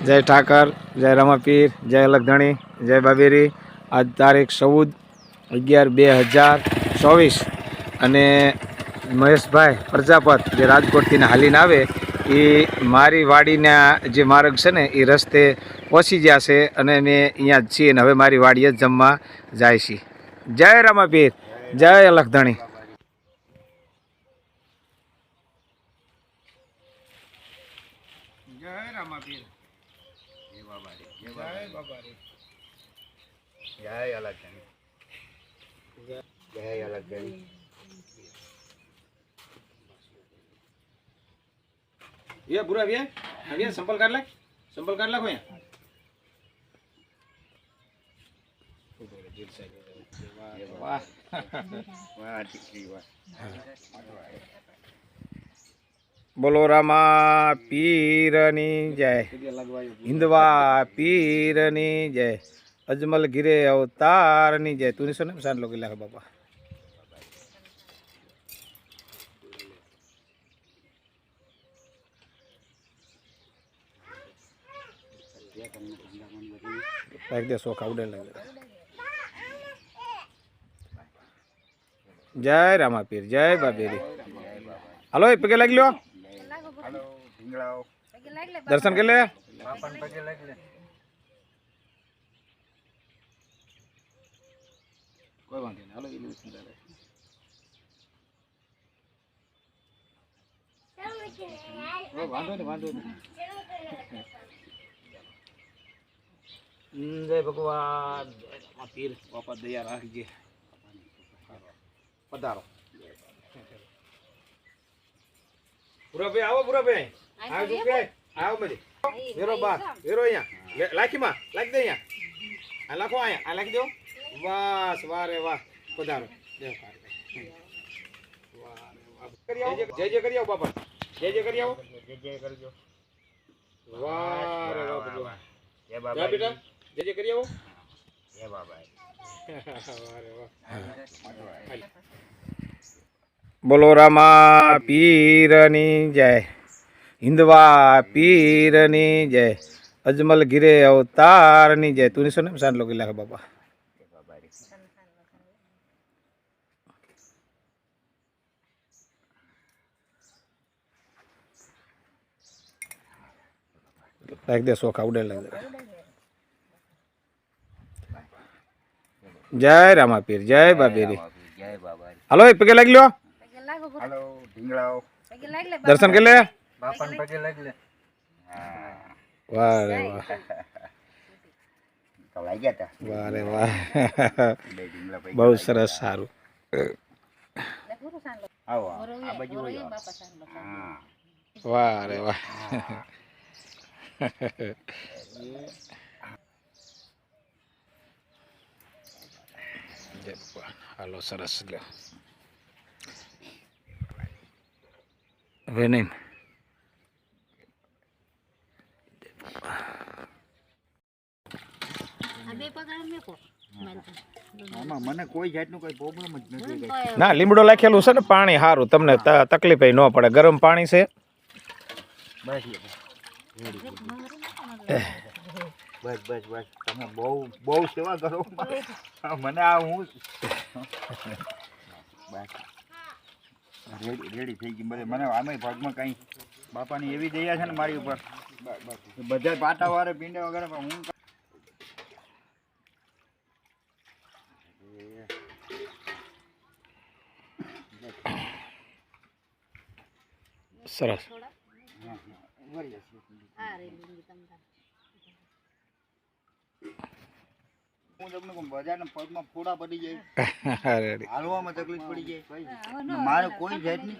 જય ઠાકર, જય રમાપીર, જય લખધણી, જય બાબેરી. આજ તારીખ 14/11/2024 અને મહેશભાઈ પ્રજાપત જે રાજકોટથી હાલીને આવે એ મારી વાડીના જે માર્ગ છે ને એ રસ્તે પહોંચી ગયા છે અને અમે અહીંયા જ છીએ ને હવે મારી વાડીએ જ જમવા જાય છે. જય રમાપીર, જય લખધણી. જય રમાપીર, જય બાબારી, જય બાબારી, જય અલગધણી, જય અલગધણી. ये बुरा भी है, अभी संपल कर ले, संपल कर ले कोई. वाह, वाह, बोलो रामा पीरनी जय, हिंदवा पीरनी जय, अजमल गिरे अवतारनी जय. तू नहीं सुने सान लोग इलाका बाबा. लाइक दे सोखा उड़े लगे. जय रामापीर, जय बाबेरी. हेलो पगे लग लो, दर्शन के ले. कोई बात नहीं. हेलो इल्लू सुंदर है. वो बांधो नहीं, बांधो नहीं. जय भगवान, जय रामापीर. बापा दया રાખજે. પધારો. પૂરા ભાઈ આવો, પૂરા ભાઈ આવો. તું કે આવો મજે વેરો બાર વેરો અહીંયા લાખી માં લાખી દે. અહીંયા આ લાખો, અહીંયા આ લાખી દો. બસ વાહ રે વાહ. પધારો. દેવ વાહ રે વાહ. જય જય કરી આવો બાપા. જય જય કરી આવો. જય જય કરજો. વાહ રે વાહ. જય બાબા બેટા. જય જય કરી આવો. જય બાબા. વાહ રે વાહ. बोलो रामा पीरनी जय, हिंदवा पीरनी जय, अजमल गिरे अवतारनी जय. तू नहीं सुने सान लोग इलाका बाबा. लाइक दे सोखा उड़े लगे. जय रामापीर, जय बाबेरी. हेलो पगे लग लो. हेलो ढींगड़ाओ, दर्शन के ले. बापन पगे लग ले. वाह रे वाह. तो लग गया था. वाह रे वाह. बहुत सरस सारू. आओ आ बाजू आओ. हां वाह रे वाह. हेलो सरस लो. वेनिम મને કોઈ જાતનું કોઈ પ્રોબ્લેમ જ નથી. ના લીમડો નાખેલું છે ને પાણી સારું, તમને તકલીફ ન પડે. ગરમ પાણી છે. બસ બસ બસ બસ. તમે બહુ બહુ સેવા કરો મને. આ હું બસ રેડી થઈ ગઈ. મને આમે ભાગમાં કઈ બાપાની એવી દયા છે ને મારી ઉપર. બધા પાટા વાળે પીંડે વગેરે હું સરસ. હું તમને બજારના પગમાં ફોડા પડી જાય, હાલવામાં તકલીફ પડી જાય. મારે કોઈ જાતની